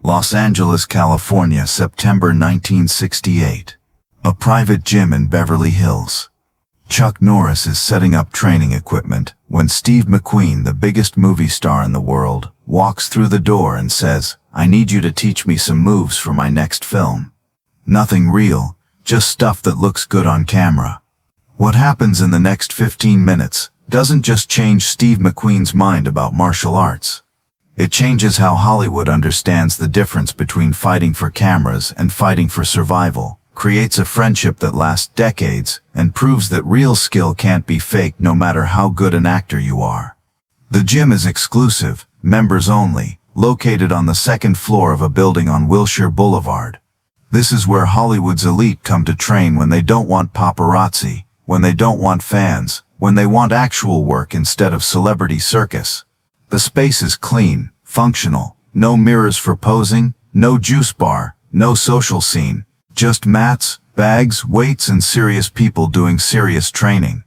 Los Angeles, California, September 1968. A private gym in Beverly Hills. Chuck Norris is setting up training equipment when Steve McQueen, the biggest movie star in the world, walks through the door and says, "I need you to teach me some moves for my next film." Nothing real, just stuff that looks good on camera. What happens in the next 15 minutes doesn't just change Steve McQueen's mind about martial arts. It changes how Hollywood understands the difference between fighting for cameras and fighting for survival, creates a friendship that lasts decades, and proves that real skill can't be faked no matter how good an actor you are. The gym is exclusive, members only, located on the second floor of a building on Wilshire Boulevard. This is where Hollywood's elite come to train when they don't want paparazzi, when they don't want fans, when they want actual work instead of celebrity circus. The space is clean, functional, no mirrors for posing, no juice bar, no social scene, just mats, bags, weights, and serious people doing serious training.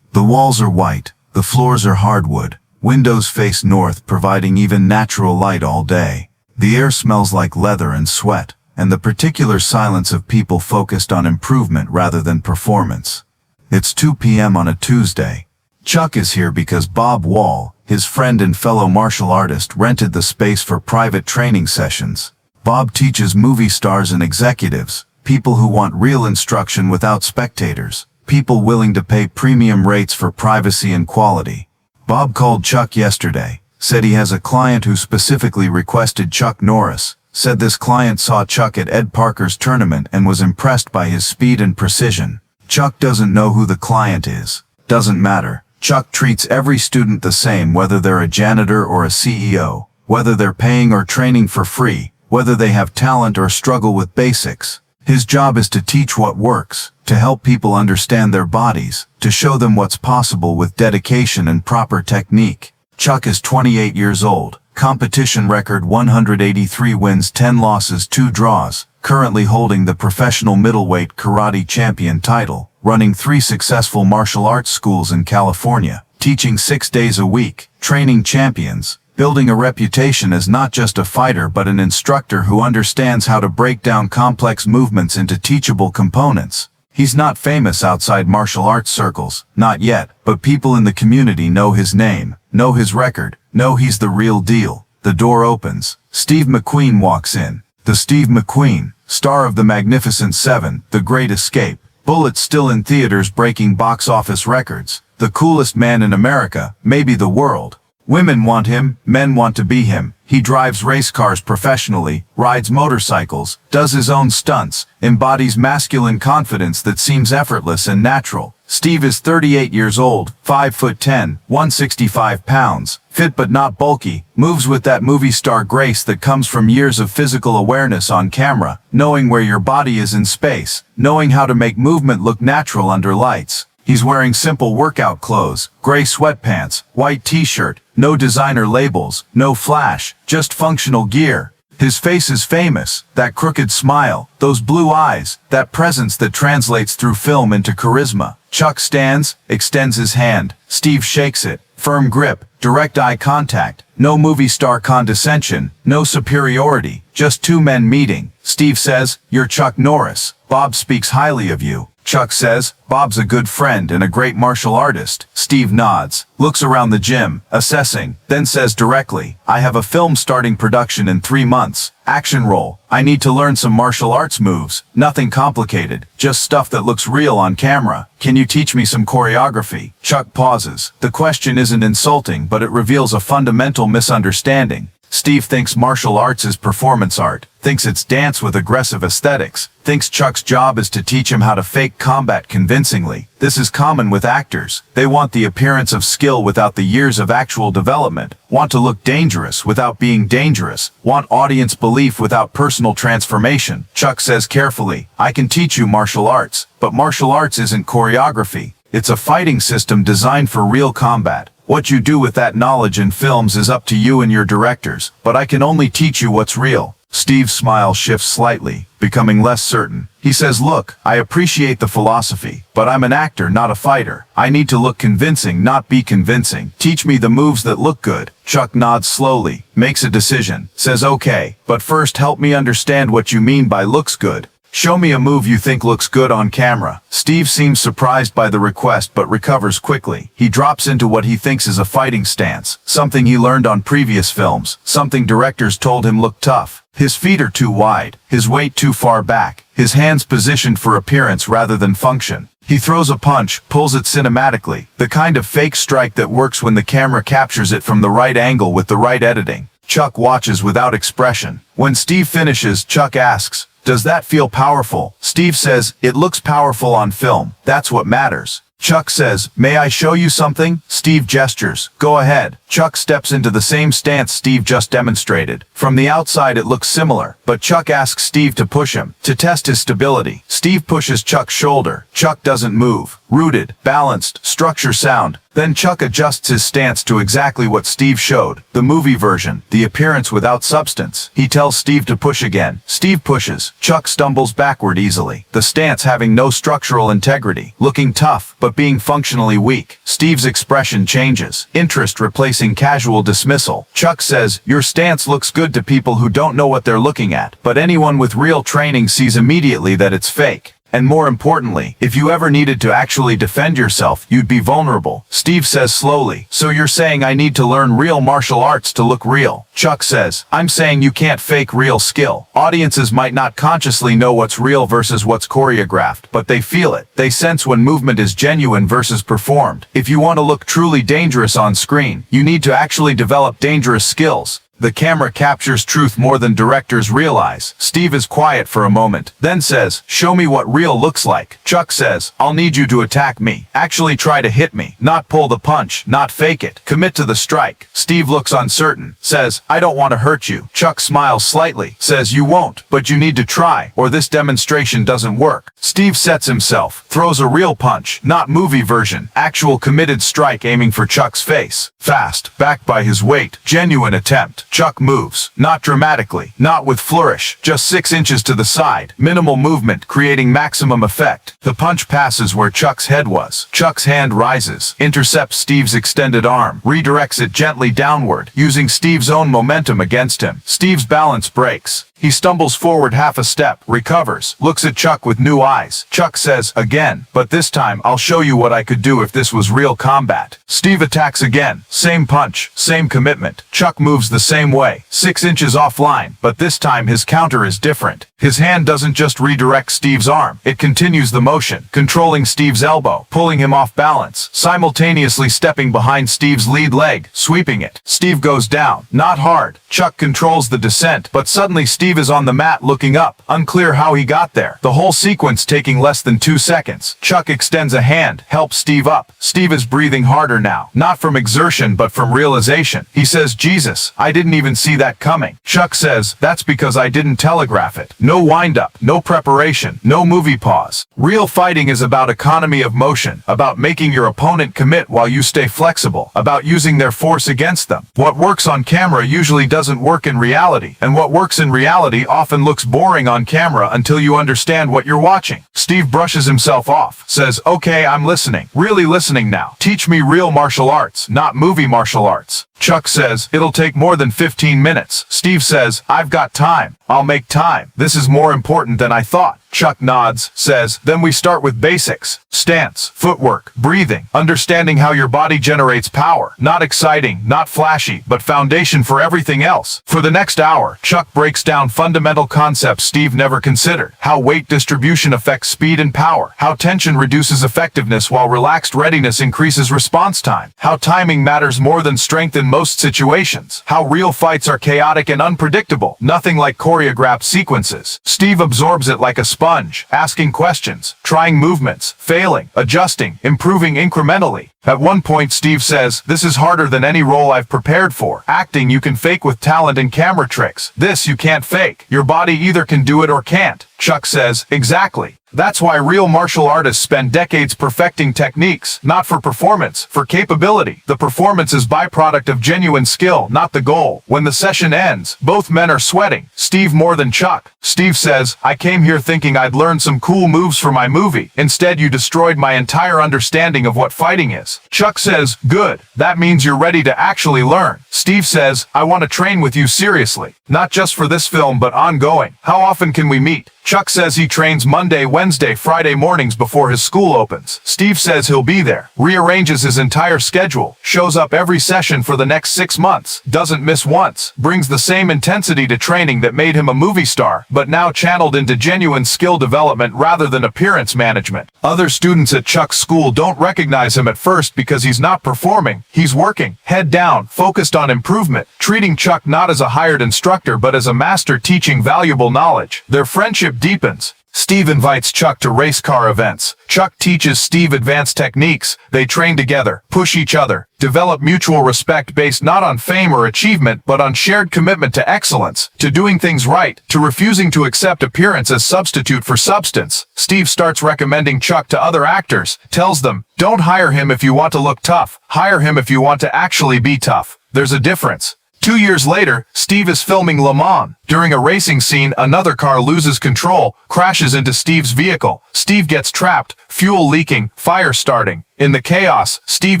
The walls are white, the floors are hardwood, windows face north providing even natural light all day. The air smells like leather and sweat, and the particular silence of people focused on improvement rather than performance. It's 2 p.m. on a Tuesday. Chuck is here because Bob Wall, his friend and fellow martial artist, rented the space for private training sessions. Bob teaches movie stars and executives, people who want real instruction without spectators, people willing to pay premium rates for privacy and quality. Bob called Chuck yesterday, said he has a client who specifically requested Chuck Norris, said this client saw Chuck at Ed Parker's tournament and was impressed by his speed and precision. Chuck doesn't know who the client is. Doesn't matter. Chuck treats every student the same, whether they're a janitor or a CEO, whether they're paying or training for free, whether they have talent or struggle with basics. His job is to teach what works, to help people understand their bodies, to show them what's possible with dedication and proper technique. Chuck is 28 years old, competition record 183 wins, 10 losses, 2 draws, currently holding the professional middleweight karate champion title, running 3 successful martial arts schools in California, teaching 6 days a week, training champions, building a reputation as not just a fighter but an instructor who understands how to break down complex movements into teachable components. He's not famous outside martial arts circles, not yet, but people in the community know his name, know his record, know he's the real deal. The door opens. Steve McQueen walks in. The Steve McQueen, star of The Magnificent Seven, The Great Escape, Bullet still in theaters breaking box office records, the coolest man in America, maybe the world. Women want him, men want to be him. He drives race cars professionally, rides motorcycles, does his own stunts, embodies masculine confidence that seems effortless and natural. Steve is 38 years old, 5'10", 165 pounds, fit but not bulky, moves with that movie star grace that comes from years of physical awareness on camera, knowing where your body is in space, knowing how to make movement look natural under lights. He's wearing simple workout clothes, gray sweatpants, white t-shirt, no designer labels, no flash, just functional gear. His face is famous, that crooked smile, those blue eyes, that presence that translates through film into charisma. Chuck stands, extends his hand. Steve shakes it. Firm grip, direct eye contact, no movie star condescension, no superiority, just 2 men meeting. Steve says, "You're Chuck Norris. Bob speaks highly of you." Chuck says, "Bob's a good friend and a great martial artist." Steve nods, looks around the gym, assessing, then says directly, "I have a film starting production in 3 months. Action role. I need to learn some martial arts moves. Nothing complicated, just stuff that looks real on camera. Can you teach me some choreography?" Chuck pauses. The question isn't insulting, but it reveals a fundamental misunderstanding. Steve thinks martial arts is performance art, thinks it's dance with aggressive aesthetics, thinks Chuck's job is to teach him how to fake combat convincingly. This is common with actors. They want the appearance of skill without the years of actual development, want to look dangerous without being dangerous, want audience belief without personal transformation. Chuck says carefully, "I can teach you martial arts, but martial arts isn't choreography. It's a fighting system designed for real combat. What you do with that knowledge in films is up to you and your directors, but I can only teach you what's real." Steve's smile shifts slightly, becoming less certain. He says, "Look, I appreciate the philosophy, but I'm an actor, not a fighter. I need to look convincing, not be convincing. Teach me the moves that look good." Chuck nods slowly, makes a decision, says, "Okay, but first help me understand what you mean by looks good. Show me a move you think looks good on camera." Steve seems surprised by the request but recovers quickly. He drops into what he thinks is a fighting stance, something he learned on previous films, something directors told him looked tough. His feet are too wide, his weight too far back, his hands positioned for appearance rather than function. He throws a punch, pulls it cinematically, the kind of fake strike that works when the camera captures it from the right angle with the right editing. Chuck watches without expression. When Steve finishes, Chuck asks, "Does that feel powerful?" Steve says, "It looks powerful on film. That's what matters." Chuck says, "May I show you something?" Steve gestures, "Go ahead." Chuck steps into the same stance Steve just demonstrated. From the outside it looks similar, but Chuck asks Steve to push him, to test his stability. Steve pushes Chuck's shoulder. Chuck doesn't move. Rooted, balanced, structure sound. Then Chuck adjusts his stance to exactly what Steve showed, the movie version, the appearance without substance. He tells Steve to push again. Steve pushes. Chuck stumbles backward easily, the stance having no structural integrity, looking tough, but being functionally weak. Steve's expression changes, interest replacing casual dismissal. Chuck says, "Your stance looks good to people who don't know what they're looking at, but anyone with real training sees immediately that it's fake. And more importantly, if you ever needed to actually defend yourself, you'd be vulnerable." Steve says slowly, "So you're saying I need to learn real martial arts to look real?" Chuck says, "I'm saying you can't fake real skill. Audiences might not consciously know what's real versus what's choreographed, but they feel it. They sense when movement is genuine versus performed. If you want to look truly dangerous on screen, you need to actually develop dangerous skills." The camera captures truth more than directors realize. Steve is quiet for a moment, then says, "Show me what real looks like." Chuck says, "I'll need you to attack me. Actually try to hit me. Not pull the punch, not fake it. Commit to the strike." Steve looks uncertain, says, "I don't want to hurt you." Chuck smiles slightly, says, "You won't, but you need to try, or this demonstration doesn't work." Steve sets himself, throws a real punch, not movie version, actual committed strike aiming for Chuck's face. Fast, backed by his weight, genuine attempt. Chuck moves, not dramatically, not with flourish, just 6 inches to the side, minimal movement creating maximum effect. The punch passes where Chuck's head was. Chuck's hand rises, intercepts Steve's extended arm, redirects it gently downward, using Steve's own momentum against him. Steve's balance breaks. He stumbles forward half a step, recovers, looks at Chuck with new eyes. Chuck says, "Again, but this time I'll show you what I could do if this was real combat." Steve attacks again, same punch, same commitment. Chuck moves the same way, 6 inches offline, but this time his counter is different. His hand doesn't just redirect Steve's arm, it continues the motion, controlling Steve's elbow, pulling him off balance, simultaneously stepping behind Steve's lead leg, sweeping it. Steve goes down, not hard. Chuck controls the descent, but suddenly Steve is on the mat looking up, unclear how he got there. The whole sequence taking less than 2 seconds. Chuck extends a hand, helps Steve up. Steve is breathing harder now, not from exertion but from realization. He says, "Jesus, I didn't even see that coming." Chuck says, "That's because I didn't telegraph it." No wind-up, no preparation, no movie pause. Real fighting is about economy of motion, about making your opponent commit while you stay flexible, about using their force against them. What works on camera usually doesn't work in reality, and what works in reality often looks boring on camera until you understand what you're watching. Steve brushes himself off, says, "Okay, I'm listening, really listening now. Teach me real martial arts, not movie martial arts." Chuck says, "It'll take more than 15 minutes. Steve says, "I've got time. I'll make time. This is more important than I thought." Chuck nods, says, "Then we start with basics. Stance, footwork, breathing, understanding how your body generates power. Not exciting, not flashy, but foundation for everything else." For the next hour, Chuck breaks down fundamental concepts Steve never considered. How weight distribution affects speed and power. How tension reduces effectiveness while relaxed readiness increases response time. How timing matters more than strength in most situations. How real fights are chaotic and unpredictable. Nothing like choreographed sequences. Steve absorbs it like a sponge, asking questions, trying movements, failing, adjusting, improving incrementally. At one point Steve says, "This is harder than any role I've prepared for. Acting you can fake with talent and camera tricks. This you can't fake. Your body either can do it or can't." Chuck says, exactly. That's why real martial artists spend decades perfecting techniques, not for performance, for capability. The performance is byproduct of genuine skill, not the goal. When the session ends, both men are sweating, Steve more than Chuck. Steve says, I came here thinking I'd learn some cool moves for my movie. Instead, you destroyed my entire understanding of what fighting is. Chuck says, good. That means you're ready to actually learn. Steve says, I want to train with you seriously. Not just for this film, but ongoing. How often can we meet? Chuck says he trains Monday, Wednesday, Friday mornings before his school opens. Steve says he'll be there, rearranges his entire schedule, shows up every session for the next 6 months, doesn't miss once, brings the same intensity to training that made him a movie star, but now channeled into genuine skill development rather than appearance management. Other students at Chuck's school don't recognize him at first because he's not performing. He's working, head down, focused on improvement, treating Chuck not as a hired instructor but as a master teaching valuable knowledge. Their friendship deepens. Steve invites Chuck to race car events. Chuck teaches Steve advanced techniques. They train together, push each other, develop mutual respect based not on fame or achievement but on shared commitment to excellence, to doing things right, to refusing to accept appearance as substitute for substance. Steve starts recommending Chuck to other actors, tells them, don't hire him if you want to look tough, hire him if you want to actually be tough. There's a difference. 2 years later, Steve is filming Le Mans. During a racing scene, another car loses control, crashes into Steve's vehicle. Steve gets trapped, fuel leaking, fire starting. In the chaos, Steve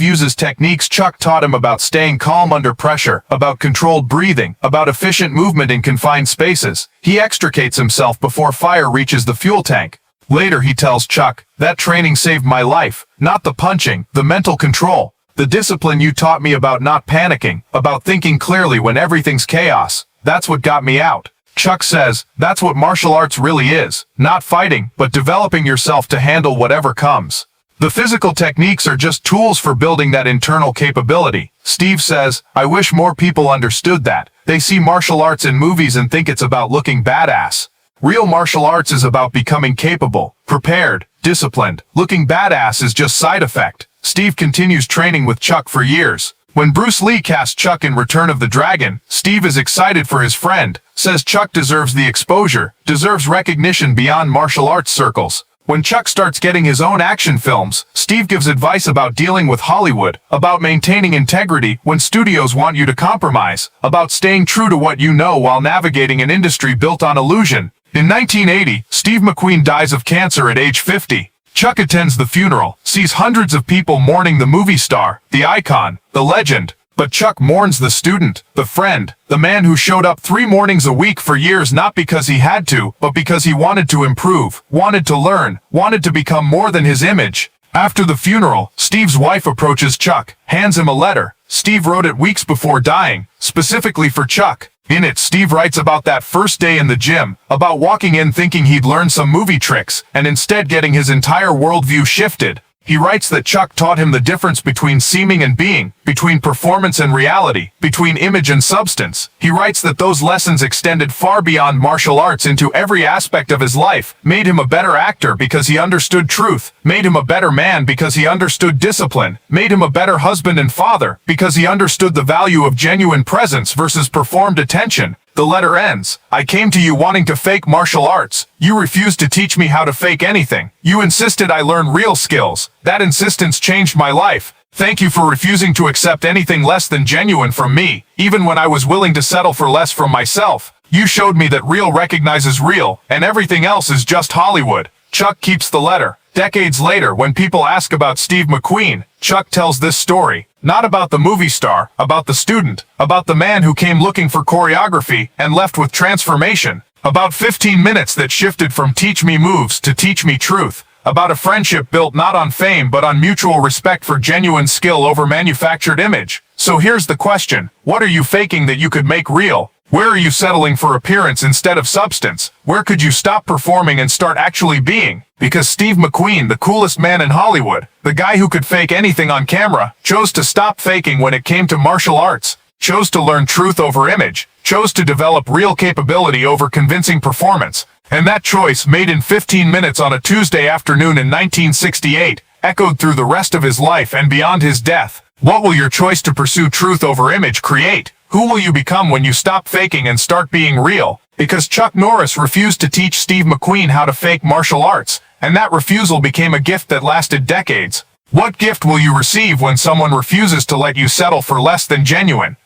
uses techniques Chuck taught him about staying calm under pressure, about controlled breathing, about efficient movement in confined spaces. He extricates himself before fire reaches the fuel tank. Later he tells Chuck, that training saved my life. Not the punching, the mental control. The discipline you taught me about not panicking, about thinking clearly when everything's chaos. That's what got me out. Chuck says, that's what martial arts really is. Not fighting, but developing yourself to handle whatever comes. The physical techniques are just tools for building that internal capability. Steve says, I wish more people understood that. They see martial arts in movies and think it's about looking badass. Real martial arts is about becoming capable, prepared, disciplined. Looking badass is just side effect. Steve continues training with Chuck for years. When Bruce Lee cast Chuck in Return of the Dragon, Steve is excited for his friend, says Chuck deserves the exposure, deserves recognition beyond martial arts circles. When Chuck starts getting his own action films, Steve gives advice about dealing with Hollywood, about maintaining integrity when studios want you to compromise, about staying true to what you know while navigating an industry built on illusion. In 1980, Steve McQueen dies of cancer at age 50. Chuck attends the funeral, sees hundreds of people mourning the movie star, the icon, the legend. But Chuck mourns the student, the friend, the man who showed up 3 mornings a week for years not because he had to, but because he wanted to improve, wanted to learn, wanted to become more than his image. After the funeral, Steve's wife approaches Chuck, hands him a letter. Steve wrote it weeks before dying, specifically for Chuck. In it, Steve writes about that first day in the gym, about walking in thinking he'd learn some movie tricks, and instead getting his entire worldview shifted. He writes that Chuck taught him the difference between seeming and being, between performance and reality, between image and substance. He writes that those lessons extended far beyond martial arts into every aspect of his life, made him a better actor because he understood truth, made him a better man because he understood discipline, made him a better husband and father because he understood the value of genuine presence versus performed attention. The letter ends, I came to you wanting to fake martial arts. You refused to teach me how to fake anything. You insisted I learn real skills. That insistence changed my life. Thank you for refusing to accept anything less than genuine from me, even when I was willing to settle for less from myself. You showed me that real recognizes real, and everything else is just Hollywood. Chuck keeps the letter. Decades later, when people ask about Steve McQueen, Chuck tells this story. Not about the movie star, about the student, about the man who came looking for choreography and left with transformation. About 15 minutes that shifted from teach me moves to teach me truth. About a friendship built not on fame but on mutual respect for genuine skill over manufactured image. So here's the question. What are you faking that you could make real? Where are you settling for appearance instead of substance? Where could you stop performing and start actually being? Because Steve McQueen, the coolest man in Hollywood, the guy who could fake anything on camera, chose to stop faking when it came to martial arts, chose to learn truth over image, chose to develop real capability over convincing performance. And that choice, made in 15 minutes on a Tuesday afternoon in 1968, echoed through the rest of his life and beyond his death. What will your choice to pursue truth over image create? Who will you become when you stop faking and start being real? Because Chuck Norris refused to teach Steve McQueen how to fake martial arts, and that refusal became a gift that lasted decades. What gift will you receive when someone refuses to let you settle for less than genuine?